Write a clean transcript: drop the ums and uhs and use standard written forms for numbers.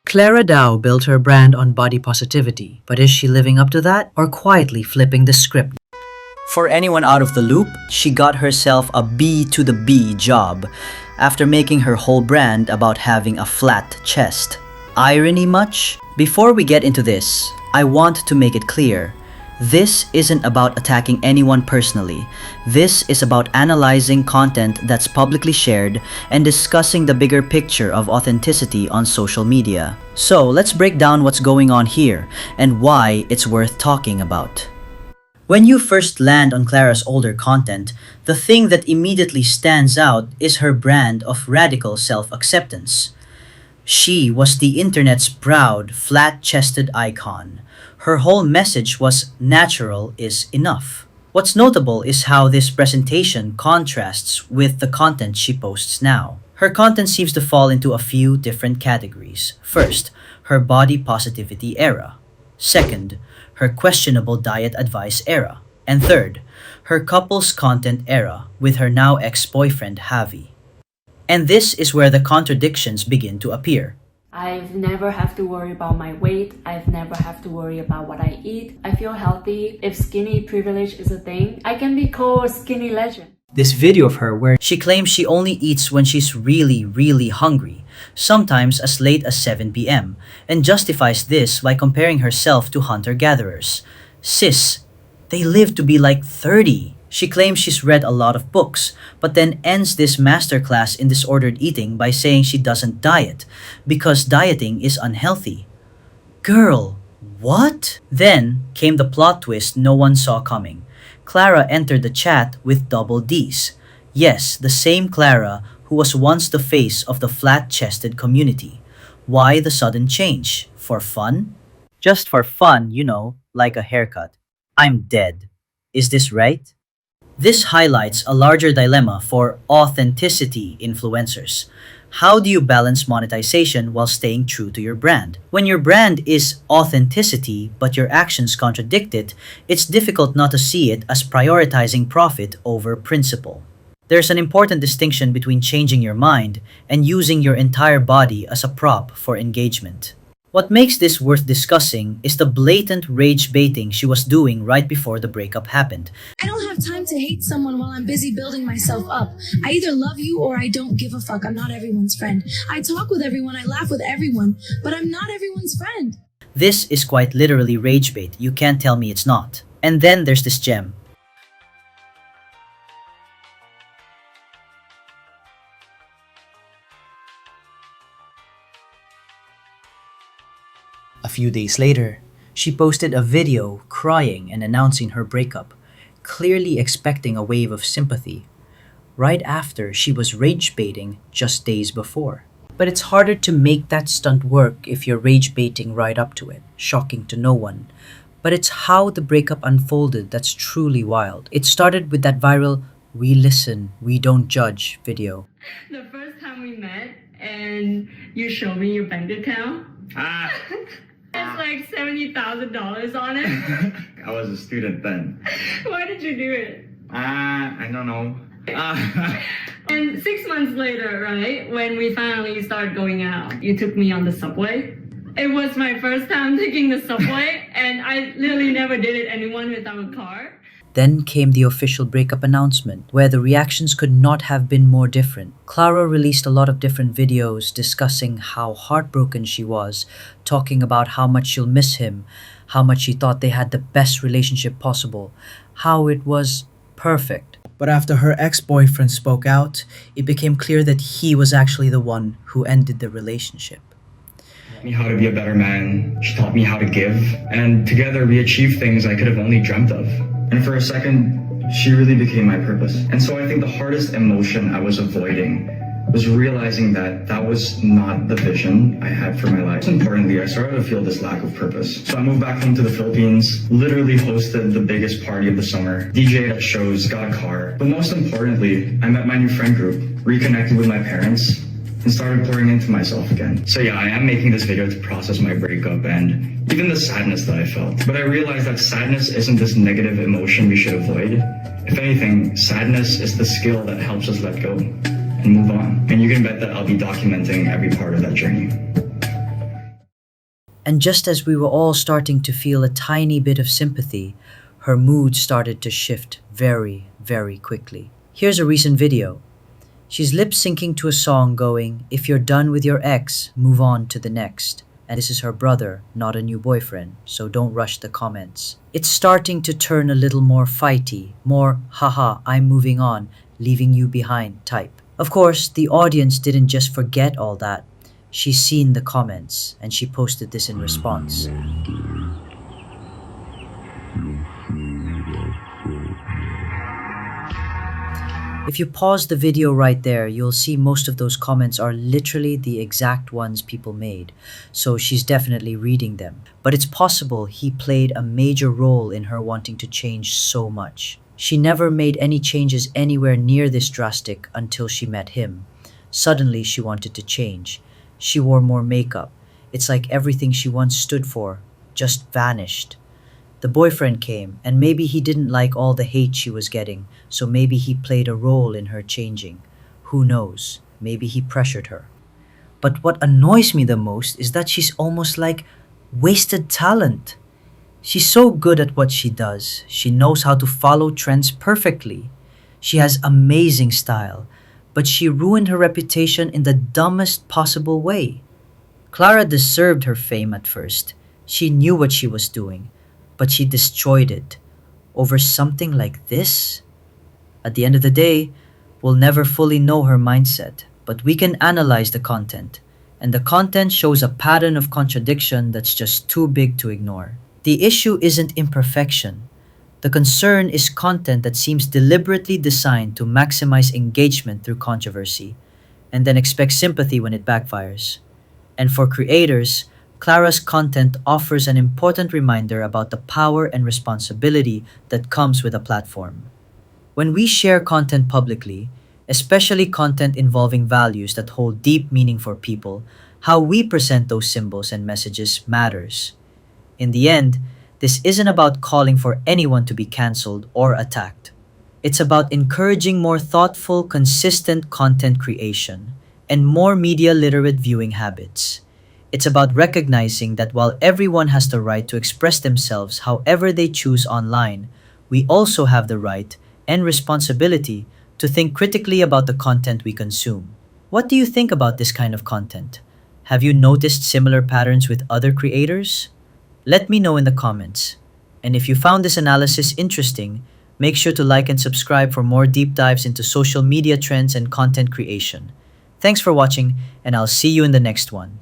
Clara Dao built her brand on body positivity, but is she living up to that or quietly flipping the script? For anyone out of the loop, she got herself a B to the B job after making her whole brand about having a flat chest. Irony much? Before we get into this, I want to make it clear. This isn't about attacking anyone personally. This is about analyzing content that's publicly shared and discussing the bigger picture of authenticity on social media. So let's break down what's going on here and why it's worth talking about. When you first land on Clara's older content, the thing that immediately stands out is her brand of radical self-acceptance. She was the internet's proud, flat-chested icon. Her whole message was natural is enough. What's notable is how this presentation contrasts with the content she posts now. Her content seems to fall into a few different categories. First, her body positivity era. Second, her questionable diet advice era. And third, her couples content era with her now ex-boyfriend Javi. And this is where the contradictions begin to appear. I've never have to worry about my weight. I've never have to worry about what I eat. I feel healthy. If skinny privilege is a thing, I can be called a skinny legend. This video of her where she claims she only eats when she's really hungry, sometimes as late as 7 p.m., and justifies this by comparing herself to hunter-gatherers. Sis, they live to be like 30. She claims she's read a lot of books, but then ends this masterclass in disordered eating by saying she doesn't diet because dieting is unhealthy. Girl, what? Then came the plot twist no one saw coming. Clara entered the chat with double Ds. Yes, the same Clara who was once the face of the flat-chested community. Why the sudden change? For fun? Just for fun, like a haircut. I'm dead. Is this right? This highlights a larger dilemma for authenticity influencers. How do you balance monetization while staying true to your brand? When your brand is authenticity but your actions contradict it, it's difficult not to see it as prioritizing profit over principle. There's an important distinction between changing your mind and using your entire body as a prop for engagement. What makes this worth discussing is the blatant rage baiting she was doing right before the breakup happened. I don't have time to hate someone while I'm busy building myself up. I either love you or I don't give a fuck. I'm not everyone's friend. I talk with everyone, I laugh with everyone, but I'm not everyone's friend. This is quite literally rage bait. You can't tell me it's not. And then there's this gem. A few days later, she posted a video crying and announcing her breakup, clearly expecting a wave of sympathy, right after she was rage baiting just days before. But it's harder to make that stunt work if you're rage baiting right up to it, shocking to no one. But it's how the breakup unfolded that's truly wild. It started with that viral "We listen, we don't judge" video. The first time we met and you showed me your bank account. It's like $70,000 on it. I was a student then. Why did you do it? I don't know. And 6 months later, right, when we finally started going out, you took me on the subway. It was my first time taking the subway, and I literally never dated anyone without a car. Then came the official breakup announcement, where the reactions could not have been more different. Clara released a lot of different videos discussing how heartbroken she was, talking about how much she'll miss him, how much she thought they had the best relationship possible, how it was perfect. But after her ex-boyfriend spoke out, it became clear that he was actually the one who ended the relationship. Taught me how to be a better man. She taught me how to give. And together we achieved things I could have only dreamt of. And for a second, she really became my purpose. And so I think the hardest emotion I was avoiding was realizing that that was not the vision I had for my life. Importantly, I started to feel this lack of purpose. So I moved back home to the Philippines, literally hosted the biggest party of the summer, DJed at shows, got a car. But most importantly, I met my new friend group, reconnected with my parents, and started pouring into myself again. So yeah, I am making this video to process my breakup and even the sadness that I felt. But I realized that sadness isn't this negative emotion we should avoid. If anything, sadness is the skill that helps us let go and move on. And you can bet that I'll be documenting every part of that journey. And just as we were all starting to feel a tiny bit of sympathy, her mood started to shift very, very quickly. Here's a recent video. She's lip syncing to a song going, "If you're done with your ex, move on to the next." And this is her brother, not a new boyfriend, so don't rush the comments. It's starting to turn a little more fighty, more haha, I'm moving on, leaving you behind type. Of course, the audience didn't just forget all that. She's seen the comments, and she posted this in response. If you pause the video right there, you'll see most of those comments are literally the exact ones people made, so she's definitely reading them. But it's possible he played a major role in her wanting to change so much. She never made any changes anywhere near this drastic until she met him. Suddenly, she wanted to change. She wore more makeup. It's like everything she once stood for just vanished. The boyfriend came, and maybe he didn't like all the hate she was getting, so maybe he played a role in her changing. Who knows? Maybe he pressured her. But what annoys me the most is that she's almost like wasted talent. She's so good at what she does. She knows how to follow trends perfectly. She has amazing style, but she ruined her reputation in the dumbest possible way. Clara deserved her fame at first. She knew what she was doing, but she destroyed it over something like this? At the end of the day, we'll never fully know her mindset, but we can analyze the content, and the content shows a pattern of contradiction that's just too big to ignore. The issue isn't imperfection. The concern is content that seems deliberately designed to maximize engagement through controversy, and then expect sympathy when it backfires. And for creators, Clara's content offers an important reminder about the power and responsibility that comes with a platform. When we share content publicly, especially content involving values that hold deep meaning for people, how we present those symbols and messages matters. In the end, this isn't about calling for anyone to be cancelled or attacked. It's about encouraging more thoughtful, consistent content creation and more media literate viewing habits. It's about recognizing that while everyone has the right to express themselves however they choose online, we also have the right and responsibility to think critically about the content we consume. What do you think about this kind of content? Have you noticed similar patterns with other creators? Let me know in the comments. And if you found this analysis interesting, make sure to like and subscribe for more deep dives into social media trends and content creation. Thanks for watching, and I'll see you in the next one.